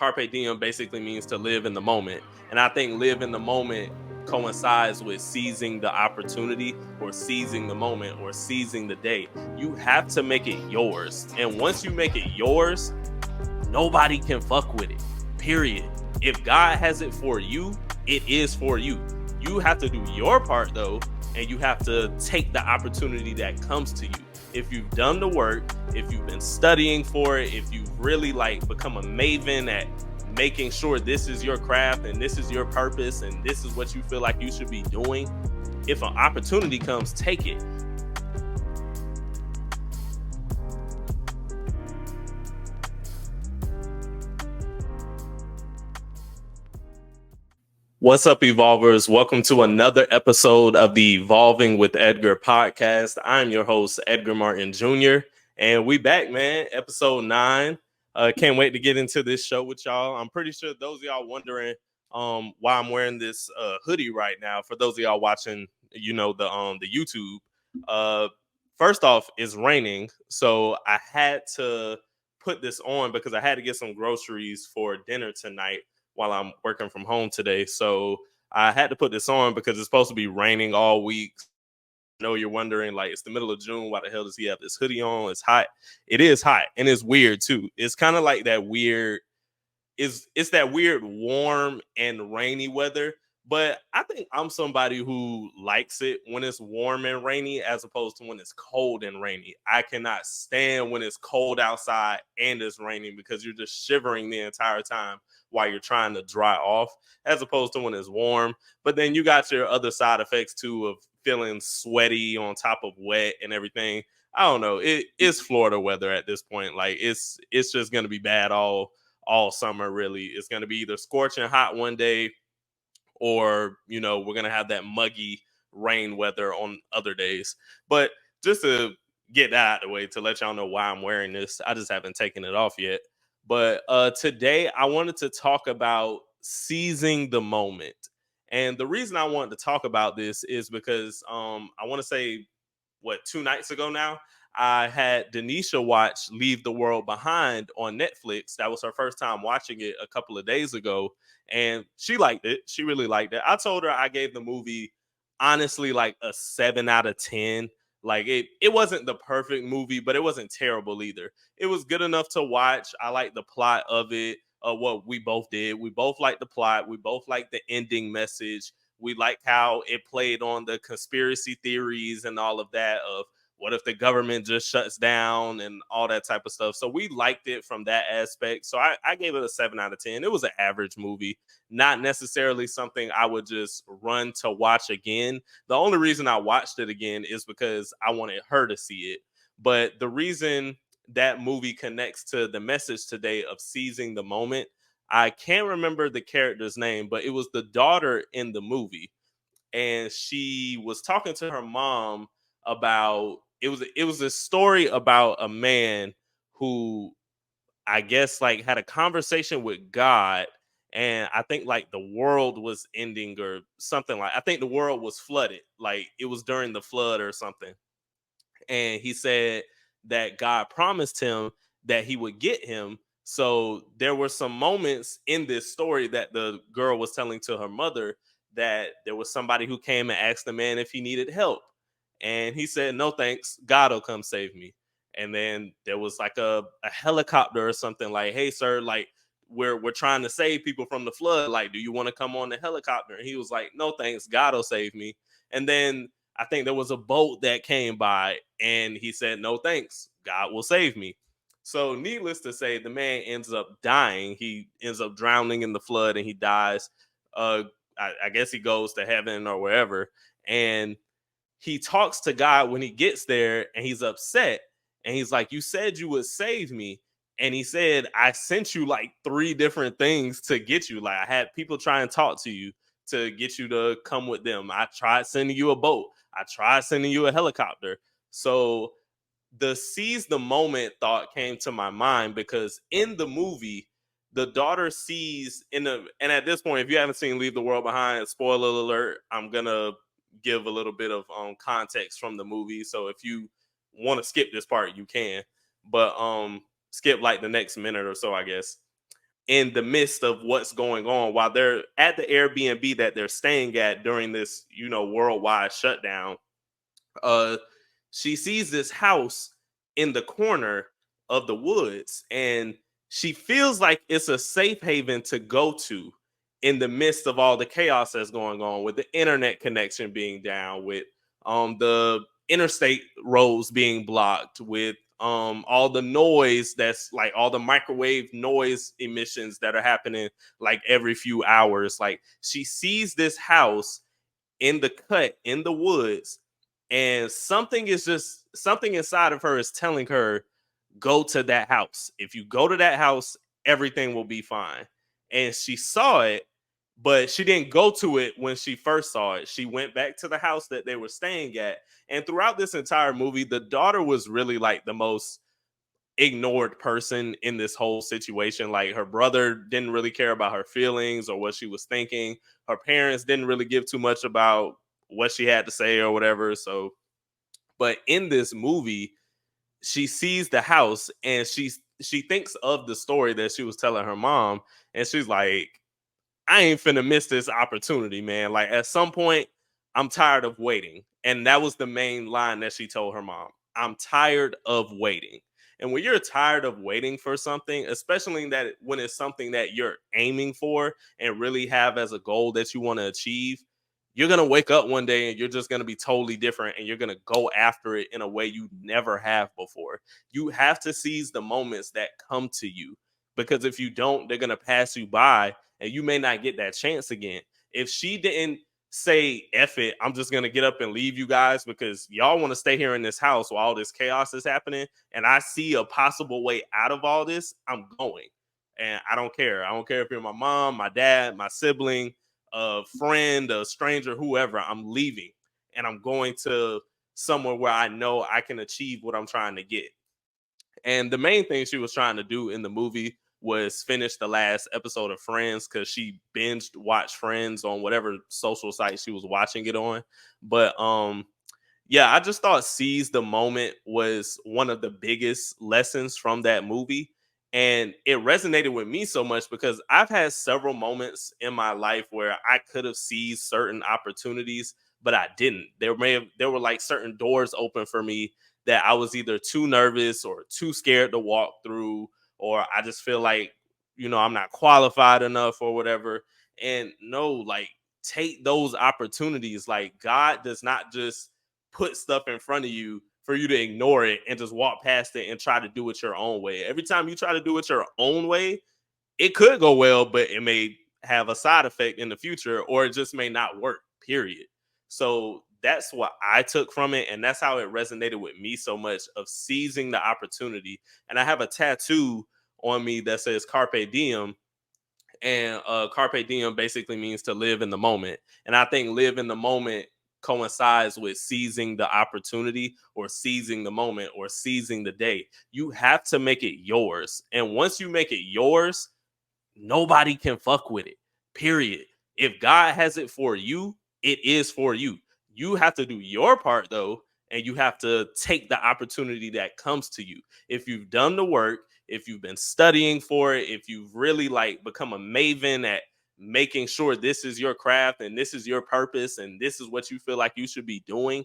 Carpe diem basically means to live in the moment. And I think live in the moment coincides with seizing the opportunity or seizing the moment or seizing the day. You have to make it yours. And once you make it yours, nobody can fuck with it. Period. If God has it for you, it is for you. You have to do your part though, and you have to take the opportunity that comes to you. If you've done the work, if you've been studying for it, if you've really like become a maven at making sure this is your craft and this is your purpose and this is what you feel like you should be doing, if an opportunity comes, take it. What's up, Evolvers? Welcome to another episode of the Evolving with Edgar podcast. I'm your host, Edgar Martin Jr., and we back, man. Episode 9. Can't wait to get into this show with y'all. I'm pretty sure those of y'all wondering why I'm wearing this hoodie right now. For those of y'all watching, the YouTube. First off, it's raining, so I had to put this on because I had to get some groceries for dinner tonight while I'm working from home today. So I had to put this on because it's supposed to be raining all week. I know you're wondering, like, it's the middle of June. Why the hell does he have this hoodie on? It's hot. It is hot, and it's weird too. It's kind of like that weird. It's that weird warm and rainy weather. But I think I'm somebody who likes it when it's warm and rainy as opposed to when it's cold and rainy. I cannot stand when it's cold outside and it's raining because you're just shivering the entire time while you're trying to dry off, as opposed to when it's warm. But then you got your other side effects too of feeling sweaty on top of wet and everything. I don't know. It's Florida weather at this point. Like it's just gonna be bad all summer. Really, it's gonna be either scorching hot one day, or we're gonna have that muggy rain weather on other days. But just to get that out of the way, to let y'all know why I'm wearing this, I just haven't taken it off yet. But today I wanted to talk about seizing the moment. And the reason I wanted to talk about this is because I want to say, 2 nights ago now, I had Denisha watch Leave the World Behind on Netflix. That was her first time watching it a couple of days ago, and she liked it. She really liked it. I told her I gave the movie honestly like a 7 out of 10. Like it wasn't the perfect movie, but it wasn't terrible either. It was good enough to watch. I liked the plot of it. What we both did. We both liked the plot. We both liked the ending message. We liked how it played on the conspiracy theories and all of that of what if the government just shuts down and all that type of stuff. So we liked it from that aspect. So I gave it a 7 out of 10. It was an average movie, not necessarily something I would just run to watch again. The only reason I watched it again is because I wanted her to see it. But the reason that movie connects to the message today of seizing the moment, I can't remember the character's name, but it was the daughter in the movie, and she was talking to her mom about it was a story about a man who, I guess, like had a conversation with God, and I think like the world was ending or something. Like I think the world was flooded, like it was during the flood or something. And he said that God promised him that he would get him. So there were some moments in this story that the girl was telling to her mother that there was somebody who came and asked the man if he needed help. And he said, "No, thanks. God will come save me." And then there was like a helicopter or something like, "Hey, sir, like we're trying to save people from the flood. Like, do you want to come on the helicopter?" And he was like, "No, thanks. God will save me." And then I think there was a boat that came by and he said, "No, thanks. God will save me." So, needless to say, the man ends up dying. He ends up drowning in the flood and he dies. Uh, I guess he goes to heaven or wherever. And he talks to God when he gets there and he's upset. And he's like, "You said you would save me." And he said, "I sent you like 3 different things to get you. Like, I had people try and talk to you to get you to come with them. I tried sending you a boat. I tried sending you a helicopter." So the seize the moment thought came to my mind because in the movie, the daughter sees and at this point, if you haven't seen Leave the World Behind, spoiler alert, I'm gonna give a little bit of context from the movie. So if you want to skip this part, you can, but skip like the next minute or so, I guess. in the midst of what's going on while they're at the Airbnb that they're staying at during this, worldwide shutdown. uh she sees this house in the corner of the woods, and she feels like it's a safe haven to go to in the midst of all the chaos that's going on, with the internet connection being down, with the interstate roads being blocked, with all the noise, that's like all the microwave noise emissions that are happening like every few hours. Like, she sees this house in the cut in the woods, and something inside of her is telling her, go to that house. If you go to that house, everything will be fine. And she saw it, but she didn't go to it when she first saw it. She went back to the house that they were staying at. And throughout this entire movie, the daughter was really like the most ignored person in this whole situation. Like, her brother didn't really care about her feelings or what she was thinking. Her parents didn't really give too much about what she had to say or whatever. So, but in this movie, she sees the house, and she thinks of the story that she was telling her mom, and she's like, I ain't finna miss this opportunity, man. Like, at some point, I'm tired of waiting. And that was the main line that she told her mom. I'm tired of waiting. And when you're tired of waiting for something, especially that when it's something that you're aiming for and really have as a goal that you want to achieve, you're gonna wake up one day and you're just gonna be totally different, and you're gonna go after it in a way you never have before. You have to seize the moments that come to you, because if you don't, they're gonna pass you by, and you may not get that chance again. If she didn't say, F it, I'm just gonna get up and leave you guys because y'all want to stay here in this house while all this chaos is happening, and I see a possible way out of all this, I'm going. And I don't care. I don't care if you're my mom, my dad, my sibling, a friend, a stranger, whoever. I'm leaving, and I'm going to somewhere where I know I can achieve what I'm trying to get. And the main thing she was trying to do in the movie was finish the last episode of Friends, because she binged watched Friends on whatever social site she was watching it on. But yeah, I just thought seize the moment was one of the biggest lessons from that movie. And it resonated with me so much because I've had several moments in my life where I could have seized certain opportunities, but I didn't. There were like certain doors open for me that I was either too nervous or too scared to walk through, or I just feel like, I'm not qualified enough or whatever. And no, like, take those opportunities. Like, God does not just put stuff in front of you for you to ignore it and just walk past it and try to do it your own way. Every time you try to do it your own way, it could go well, but it may have a side effect in the future, or it just may not work, period. So that's what I took from it. And that's how it resonated with me so much, of seizing the opportunity. And I have a tattoo on me that says Carpe Diem. And Carpe Diem basically means to live in the moment. And I think live in the moment coincides with seizing the opportunity, or seizing the moment, or seizing the day. You have to make it yours. And once you make it yours, nobody can fuck with it. Period. If God has it for you, it is for you. You have to do your part though, and you have to take the opportunity that comes to you. If you've done the work, if you've been studying for it, if you've really like become a maven at making sure this is your craft and this is your purpose and this is what you feel like you should be doing,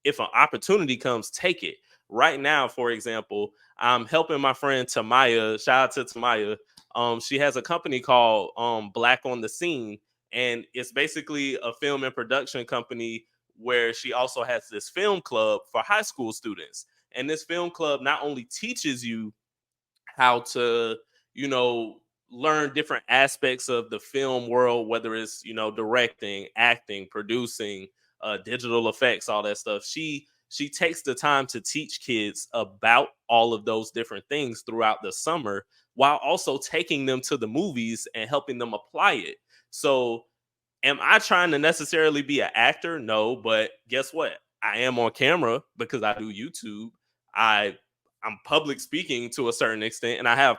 if an opportunity comes, take it. Right now, for example, I'm helping my friend Tamaya. Shout out to Tamaya. She has a company called Black on the Scene, and it's basically a film and production company where she also has this film club for high school students. And this film club not only teaches you how to, you know, learn different aspects of the film world, whether it's, directing, acting, producing, digital effects, all that stuff. She takes the time to teach kids about all of those different things throughout the summer, while also taking them to the movies and helping them apply it. So, am I trying to necessarily be an actor? No, but guess what? I am on camera because I do YouTube. I I'm public speaking to a certain extent, and I have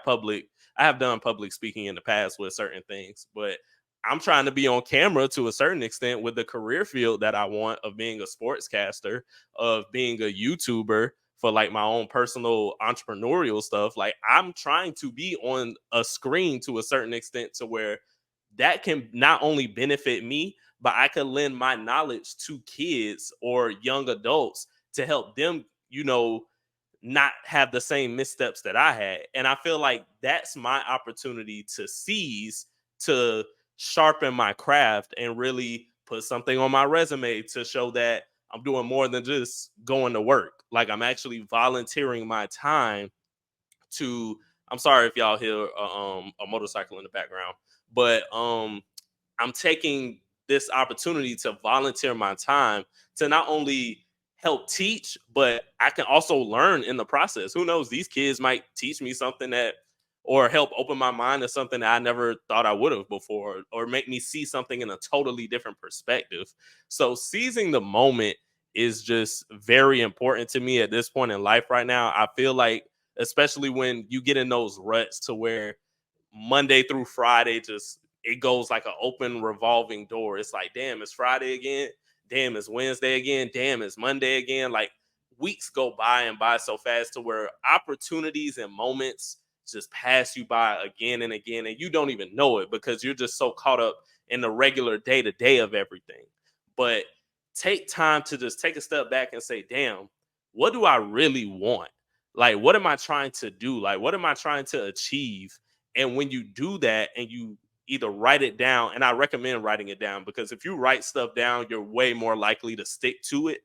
done public speaking in the past with certain things, but I'm trying to be on camera to a certain extent with the career field that I want, of being a sportscaster, of being a YouTuber for like my own personal entrepreneurial stuff, like I'm trying to be on a screen to a certain extent to where that can not only benefit me, but I can lend my knowledge to kids or young adults to help them, not have the same missteps that I had. And I feel like that's my opportunity to seize, to sharpen my craft and really put something on my resume to show that I'm doing more than just going to work. Like I'm actually volunteering my time to, I'm sorry if y'all hear a motorcycle in the background, but I'm taking this opportunity to volunteer my time to not only help teach, but I can also learn in the process. Who knows? These kids might teach me something that, or help open my mind to something that I never thought I would have before, or make me see something in a totally different perspective. So seizing the moment is just very important to me at this point in life right now. I feel like, especially when you get in those ruts to where Monday through Friday, just it goes like an open revolving door. It's like, damn, it's Friday again. Damn, it's Wednesday again. Damn, it's Monday again. Like weeks go by and by so fast to where opportunities and moments just pass you by again and again. And you don't even know it because you're just so caught up in the regular day to day of everything. But take time to just take a step back and say, damn, what do I really want? Like, what am I trying to do? Like, what am I trying to achieve? And when you do that and you either write it down, and I recommend writing it down because if you write stuff down, you're way more likely to stick to it.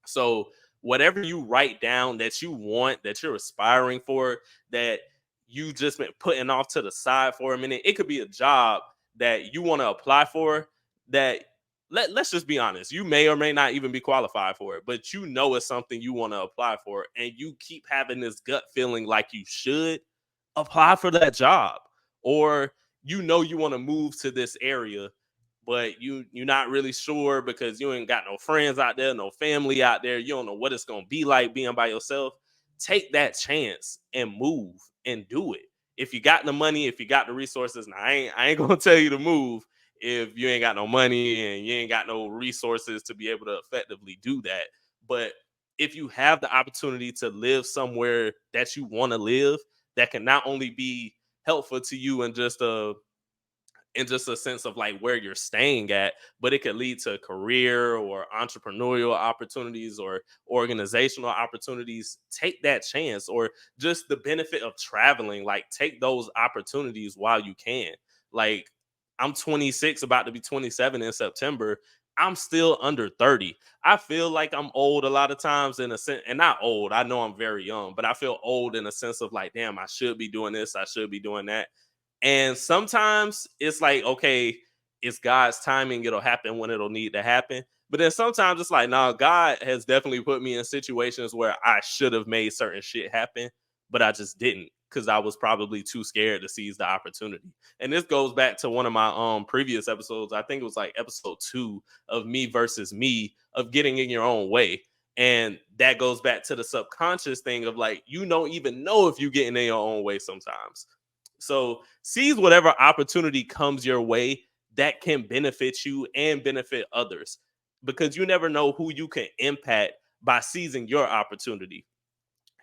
So, whatever you write down that you want, that you're aspiring for, that you just been putting off to the side for a minute, it could be a job that you want to apply for that let's just be honest, you may or may not even be qualified for it, but you know it's something you want to apply for and you keep having this gut feeling like you should apply for that job, or you want to move to this area, but you're not really sure because you ain't got no friends out there, no family out there. You don't know what it's gonna be like being by yourself. Take that chance and move and do it. If you got the money, if you got the resources, now I ain't gonna tell you to move if you ain't got no money and you ain't got no resources to be able to effectively do that. But if you have the opportunity to live somewhere that you want to live, that can not only be helpful to you in just a sense of like where you're staying at, but it could lead to career or entrepreneurial opportunities or organizational opportunities. Take that chance, or just the benefit of traveling. Like, take those opportunities while you can. Like, I'm 26, about to be 27 in September. I'm still under 30. I feel like I'm old a lot of times in a sense, and not old. I know I'm very young, but I feel old in a sense of like, damn, I should be doing this, I should be doing that. And sometimes it's like, okay, it's God's timing. It'll happen when it'll need to happen. But then sometimes it's like, nah, God has definitely put me in situations where I should have made certain shit happen, but I just didn't because I was probably too scared to seize the opportunity. And this goes back to one of my previous episodes. I think it was like episode 2 of Me Versus Me, of getting in your own way. And that goes back to the subconscious thing of like, you don't even know if you're getting in your own way sometimes. So seize whatever opportunity comes your way that can benefit you and benefit others, because you never know who you can impact by seizing your opportunity.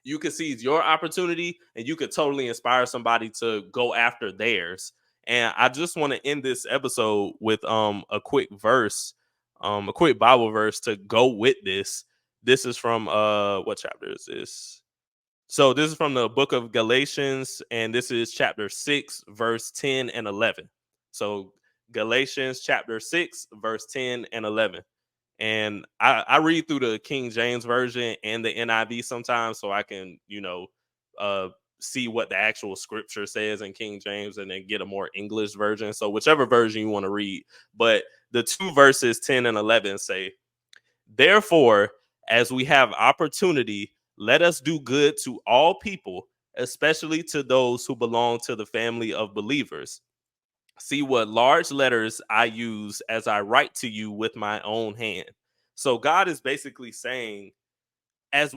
You can seize your opportunity and you could totally inspire somebody to go after theirs. And I just want to end this episode with a quick verse, a quick Bible verse to go with this. This is from what chapter is this? So this is from the book of Galatians, and this is chapter 6, verse 10 and 11. So Galatians chapter 6, verse 10 and 11. And I read through the King James version and the NIV sometimes so I can, uh, see what the actual scripture says in King James and then get a more English version. So whichever version you want to read. But the two verses 10 and 11 say, therefore, as we have opportunity, let us do good to all people, especially to those who belong to the family of believers. See what large letters I use as I write to you with my own hand. So God is basically saying, as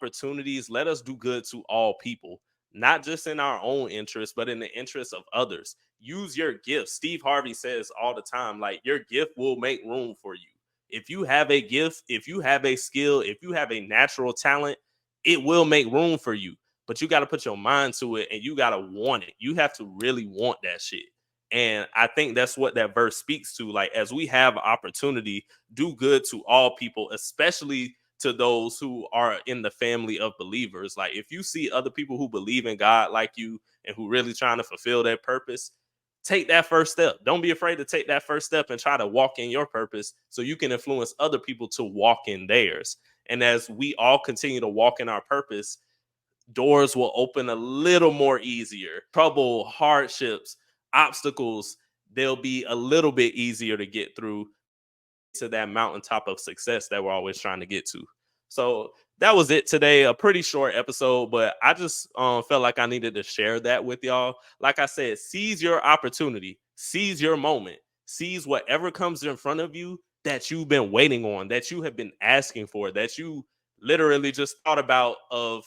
opportunities, let us do good to all people, not just in our own interest, but in the interest of others. Use your gift. Steve Harvey says all the time, like, your gift will make room for you. If you have a gift, if you have a skill, if you have a natural talent, it will make room for you. But you got to put your mind to it and you got to want it. You have to really want that shit. And I think that's what that verse speaks to. Like, as we have opportunity, do good to all people, especially to those who are in the family of believers. Like, if you see other people who believe in God like you and who really trying to fulfill their purpose, take that first step. Don't be afraid to take that first step and try to walk in your purpose so you can influence other people to walk in theirs. And as we all continue to walk in our purpose, doors will open a little more easier. Trouble, hardships, obstacles, they'll be a little bit easier to get through to that mountaintop of success that we're always trying to get to. So that was it today. A pretty short episode, but I just felt like I needed to share that with y'all. Like I said, seize your opportunity, seize your moment, seize whatever comes in front of you that you've been waiting on, that you have been asking for, that you literally just thought about of,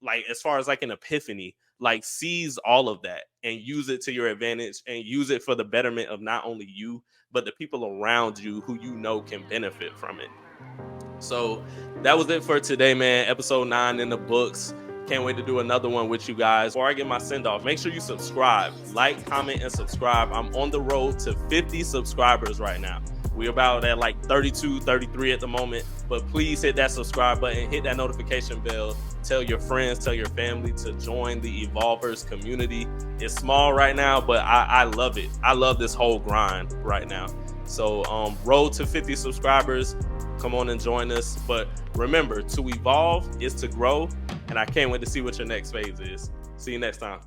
like, as far as like an epiphany. Like, seize all of that and use it to your advantage and use it for the betterment of not only you, but the people around you who you know can benefit from it. So that was it for today, man. Episode 9 in the books. Can't wait to do another one with you guys. Before I get my send off, make sure you subscribe, like, comment, and subscribe. I'm on the road to 50 subscribers right now. We're about at like 32, 33 at the moment. But please hit that subscribe button, hit that notification bell. Tell your friends, tell your family to join the Evolvers community. It's small right now, but I love it. I love this whole grind right now. So road to 50 subscribers. Come on and join us. But remember, to evolve is to grow. And I can't wait to see what your next phase is. See you next time.